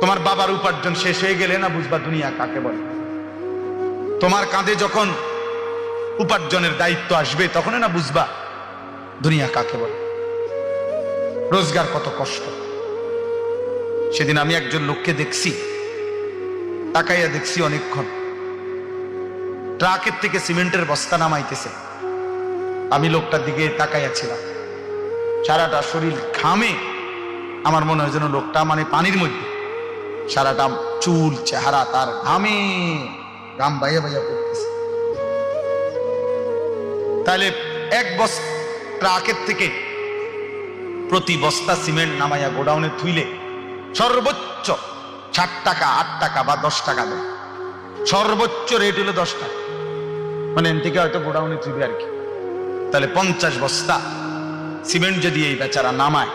তোমার বাবার উপার্জন শেষ হয়ে গেলে না বুঝবা দুনিয়া কাকে বলে। তোমার কাঁধে যখন উপার্জনের দায়িত্ব আসবে তখন না বুঝবা দুনিয়া কাকে বলে, রোজগার কত কষ্ট। সেদিন আমি একজন লোককে দেখছি, তাকাইয়া দেখছি অনেকক্ষণ, ট্রাকের থেকে সিমেন্টের বস্তা নামাইতেছে। আমি লোকটার দিকে তাকাইয়া ছিলাম, সারাটা শরীর ঘামে, আমার মনে হয় যেন লোকটা মানে পানির মধ্যে, সারাটা চুল চেহারা তার ঘামে, ঘাম বাইয়া বাইয়া পড়তেছে। তাহলে এক বস্তা ট্রাকের থেকে প্রতি বস্তা সিমেন্ট নামাইয়া গোডাউনে থুইলে সর্বোচ্চ 60 টাকা, 8 টাকা বা 10 টাকা দেয়। সর্বোচ্চ রেট হলো 10 টাকা, মানে এন থেকে হয়তো গোডাউনে থুইবে আর কি। তাহলে 50 বস্তা সিমেন্ট যদি এই বেচারা নামায়